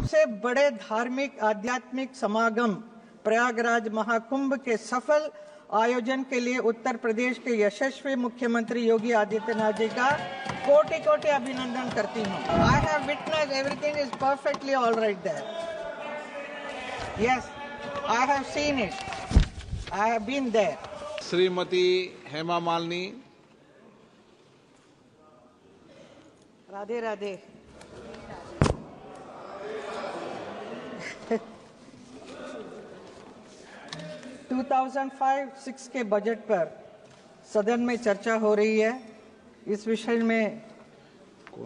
सबसे बड़े धार्मिक आध्यात्मिक समागम प्रयागराज महाकुंभ के सफल आयोजन के लिए उत्तर प्रदेश के यशस्वी मुख्यमंत्री योगी आदित्यनाथ जी का कोटि कोटि अभिनंदन करती हूँ। I have witnessed everything is perfectly all right there. Yes, I have seen it. I have been there. Shrimati Hema Malini. Radhe Radhe. To 2005-06 के बजट पर सदन में चर्चा हो रही है। इस विषय में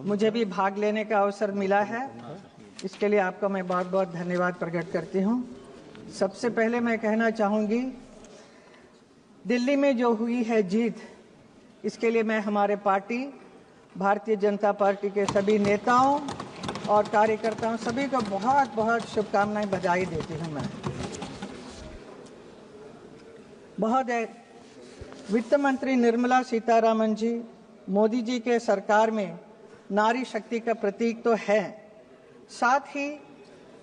मुझे भी भाग लेने का अवसर मिला है। इसके लिए आपका मैं बहुत बहुत धन्यवाद प्रकट करती हूँ। सबसे पहले मैं कहना चाहूँगी, दिल्ली में जो हुई है जीत, इसके लिए मैं हमारे पार्टी भारतीय जनता पार्टी के सभी नेताओं और कार्यकर्ताओं सभी को बहुत बहुत शुभकामनाएं, बधाई देती हूँ। मैं महोदय, वित्त मंत्री निर्मला सीतारामन जी मोदी जी के सरकार में नारी शक्ति का प्रतीक तो है, साथ ही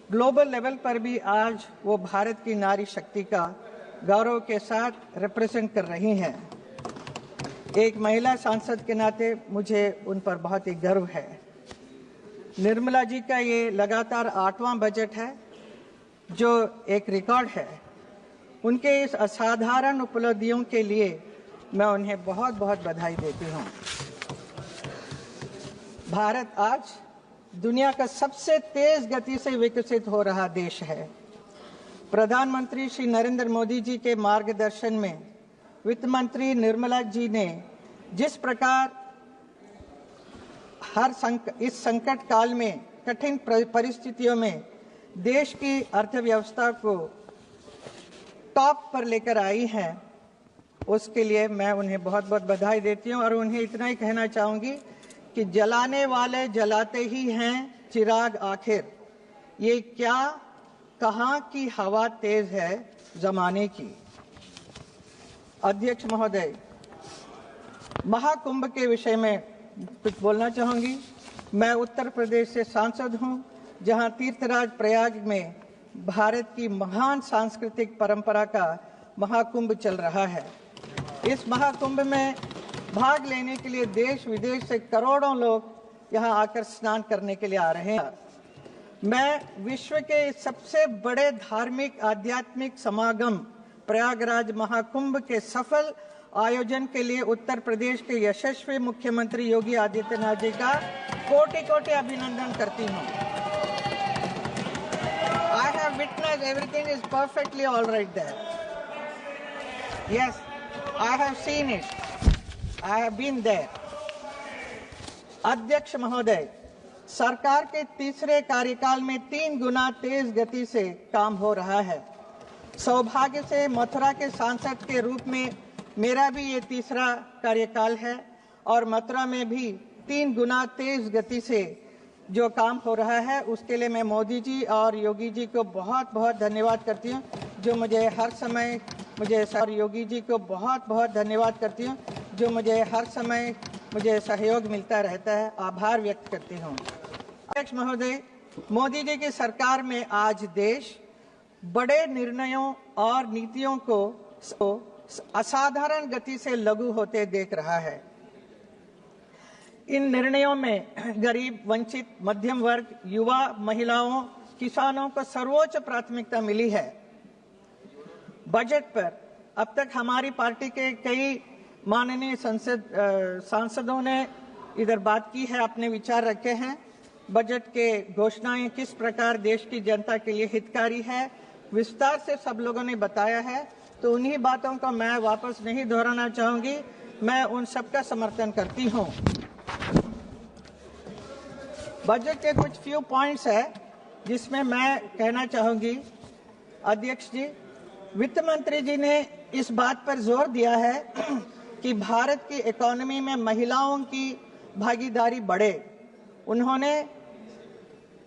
ग्लोबल लेवल पर भी आज वो भारत की नारी शक्ति का गौरव के साथ रिप्रेजेंट कर रही हैं। एक महिला सांसद के नाते मुझे उन पर बहुत ही गर्व है। निर्मला जी का ये लगातार 8वां बजट है, जो एक रिकॉर्ड है। उनके इस असाधारण उपलब्धियों के लिए मैं उन्हें बहुत बहुत बधाई देती हूँ। भारत आज दुनिया का सबसे तेज गति से विकसित हो रहा देश है। प्रधानमंत्री श्री नरेंद्र मोदी जी के मार्गदर्शन में वित्त मंत्री निर्मला जी ने जिस प्रकार इस संकट काल में, कठिन परिस्थितियों में देश की अर्थव्यवस्था को टॉप पर लेकर आई हैं, उसके लिए मैं उन्हें बहुत बहुत बधाई देती हूं। और उन्हें इतना ही कहना चाहूंगी कि जलाने वाले जलाते ही हैं चिराग आखिर, ये क्या कहाँ की हवा तेज है जमाने की। अध्यक्ष महोदय, महाकुंभ के विषय में कुछ बोलना चाहूंगी। मैं उत्तर प्रदेश से सांसद हूं, जहां तीर्थराज प्रयाग में भारत की महान सांस्कृतिक परंपरा का महाकुंभ चल रहा है। इस महाकुंभ में भाग लेने के लिए देश विदेश से करोड़ों लोग यहां आकर स्नान करने के लिए आ रहे हैं। मैं विश्व के सबसे बड़े धार्मिक आध्यात्मिक समागम प्रयागराज महाकुंभ के सफल आयोजन के लिए उत्तर प्रदेश के यशस्वी मुख्यमंत्री योगी आदित्यनाथ जी का कोटि कोटि अभिनंदन करती हूँ। I have witnessed everything is perfectly all right there. Yes, I have seen it. I have been there. अध्यक्ष महोदय, सरकार के तीसरे कार्यकाल में 3 गुना तेज गति से काम हो रहा है। सौभाग्य से मथुरा के सांसद के रूप में मेरा भी ये तीसरा कार्यकाल है और मथुरा में भी 3 गुना तेज गति से जो काम हो रहा है, उसके लिए मैं मोदी जी और योगी जी को बहुत बहुत धन्यवाद करती हूँ, जो मुझे हर समय और योगी जी को बहुत बहुत धन्यवाद करती हूँ, जो मुझे हर समय सहयोग मिलता रहता है। आभार व्यक्त करती हूँ। अध्यक्ष महोदय, मोदी जी की सरकार में आज देश बड़े निर्णयों और नीतियों को असाधारण गति से लागू होते देख रहा है। इन निर्णयों में गरीब, वंचित, मध्यम वर्ग, युवा, महिलाओं, किसानों को सर्वोच्च प्राथमिकता मिली है। बजट पर अब तक हमारी पार्टी के कई माननीय सांसदों ने इधर बात की है, अपने विचार रखे हैं। बजट के घोषणाएं किस प्रकार देश की जनता के लिए हितकारी है, विस्तार से सब लोगों ने बताया है, तो उन्हीं बातों को मैं वापस नहीं दोहराना चाहूंगी। मैं उन सबका समर्थन करती हूं। बजट के कुछ फ्यू पॉइंट्स है जिसमें मैं कहना चाहूंगी। अध्यक्ष जी, वित्त मंत्री जी ने इस बात पर जोर दिया है कि भारत की इकोनॉमी में महिलाओं की भागीदारी बढ़े। उन्होंने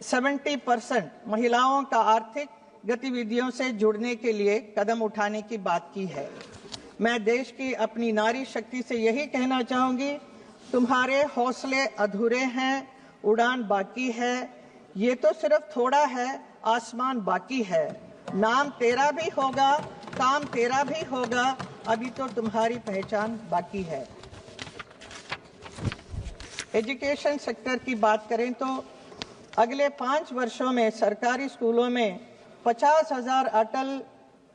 70% महिलाओं का आर्थिक गतिविधियों से जुड़ने के लिए कदम उठाने की बात की है। मैं देश की अपनी नारी शक्ति से यही कहना चाहूंगी, तुम्हारे हौसले अधूरे हैं, उड़ान बाकी है। ये तो सिर्फ थोड़ा है, आसमान बाकी है। नाम तेरा भी होगा, काम तेरा भी होगा, अभी तो तुम्हारी पहचान बाकी है। एजुकेशन सेक्टर की बात करें तो अगले 5 वर्षों में सरकारी स्कूलों में 50,000 अटल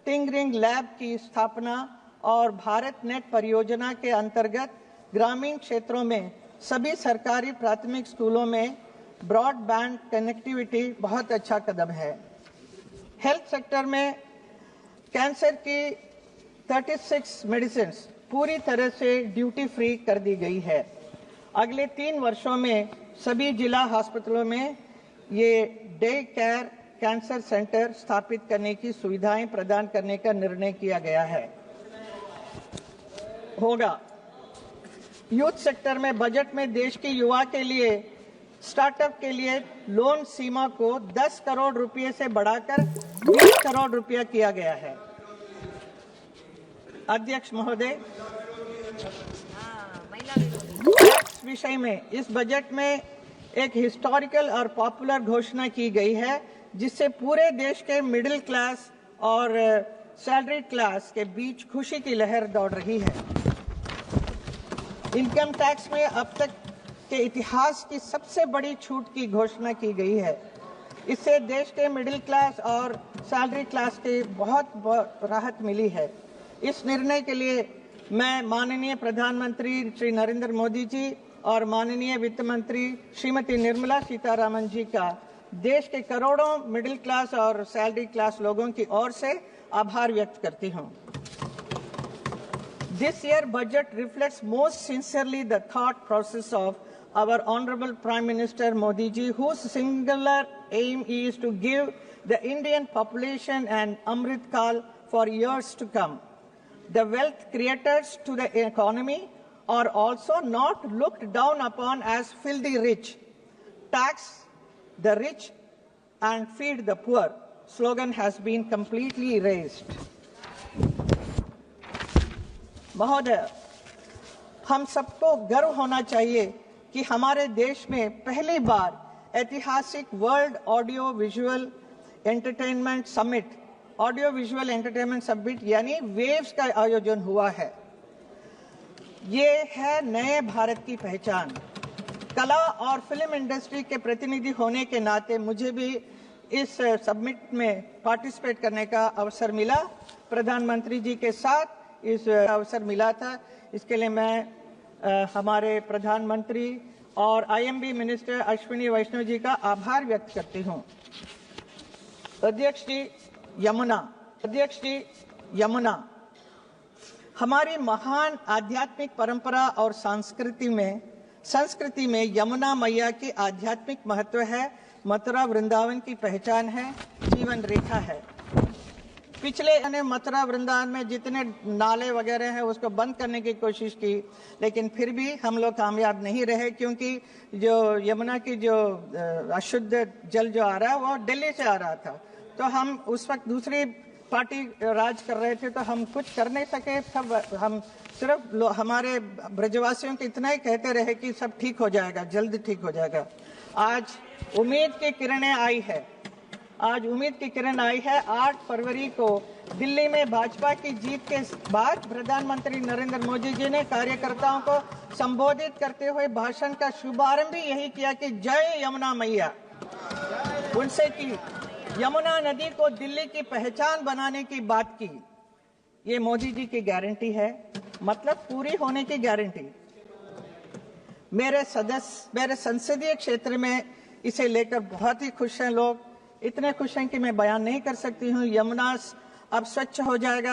टिंकरिंग लैब की स्थापना और भारत नेट परियोजना के अंतर्गत ग्रामीण क्षेत्रों में सभी सरकारी प्राथमिक स्कूलों में ब्रॉडबैंड कनेक्टिविटी बहुत अच्छा कदम है। हेल्थ सेक्टर में कैंसर की 36 मेडिसिन पूरी तरह से ड्यूटी फ्री कर दी गई है। अगले 3 वर्षों में सभी जिला अस्पतालों में ये डे केयर कैंसर सेंटर स्थापित करने की सुविधाएं प्रदान करने का निर्णय किया गया होगा। यूथ सेक्टर में बजट में देश के युवा के लिए स्टार्टअप के लिए लोन सीमा को 10 करोड़ रुपए से बढ़ाकर 20 करोड़ रुपया किया गया है। अध्यक्ष महोदय, टैक्स विषय में इस बजट में एक हिस्टोरिकल और पॉपुलर घोषणा की गई है, जिससे पूरे देश के मिडिल क्लास और सैलरी क्लास के बीच खुशी की लहर दौड़ रही है। इनकम टैक्स में अब तक के इतिहास की सबसे बड़ी छूट की घोषणा की गई है। इससे देश के मिडिल क्लास और सैलरी क्लास के बहुत राहत मिली है। इस निर्णय के लिए मैं माननीय प्रधानमंत्री श्री नरेंद्र मोदी जी और माननीय वित्त मंत्री श्रीमती निर्मला सीतारामन जी का देश के करोड़ों मिडिल क्लास और सैलरी क्लास लोगों की ओर से आभार व्यक्त करती हूं। This year budget reflects most sincerely the thought process of our Honorable Prime Minister Modi ji, whose singular aim is to give the Indian population an Amrit Kal for years to come. The wealth creators to the economy are also not looked down upon as filthy rich. Tax the rich and feed the poor slogan has been completely erased. महोदय, हम सबको गर्व होना चाहिए कि हमारे देश में पहली बार ऐतिहासिक world audio visual entertainment summit यानी वेव्स का आयोजन हुआ है। ये है नए भारत की पहचान। कला और फिल्म इंडस्ट्री के प्रतिनिधि होने के नाते मुझे भी इस समिट में पार्टिसिपेट करने का अवसर मिला। प्रधानमंत्री जी के साथ इस अवसर मिला था। इसके लिए मैं हमारे प्रधानमंत्री और आईएमबी मिनिस्टर अश्विनी वैष्णव जी का आभार व्यक्त करती हूं। अध्यक्ष जी यमुना हमारी महान आध्यात्मिक परंपरा और संस्कृति में यमुना मैया की आध्यात्मिक महत्व है, मथुरा वृंदावन की पहचान है, जीवन रेखा है। पिछले मथुरा वृंदावन में जितने नाले वगैरह हैं उसको बंद करने की कोशिश की, लेकिन फिर भी हम लोग कामयाब नहीं रहे, क्योंकि जो यमुना की जो अशुद्ध जल जो आ रहा है वो दिल्ली से आ रहा था। तो हम उस वक्त दूसरी पार्टी राज कर रहे थे, तो हम कुछ कर नहीं सके। तब हम सिर्फ हमारे ब्रजवासियों को इतना ही कहते रहे कि सब ठीक हो जाएगा, जल्द ठीक हो जाएगा। आज उम्मीद की किरणें आई है। 8 फरवरी को दिल्ली में भाजपा की जीत के बाद प्रधानमंत्री नरेंद्र मोदी जी ने कार्यकर्ताओं को संबोधित करते हुए भाषण का शुभारंभ भी यही किया कि जय यमुना मैया। उनसे की यमुना नदी को दिल्ली की पहचान बनाने की बात की। ये मोदी जी की गारंटी है, मतलब पूरी होने की गारंटी। मेरे संसदीय क्षेत्र में इसे लेकर बहुत ही खुश हैं लोग, इतने खुश हैं कि मैं बयान नहीं कर सकती हूँ। यमुना अब स्वच्छ हो जाएगा।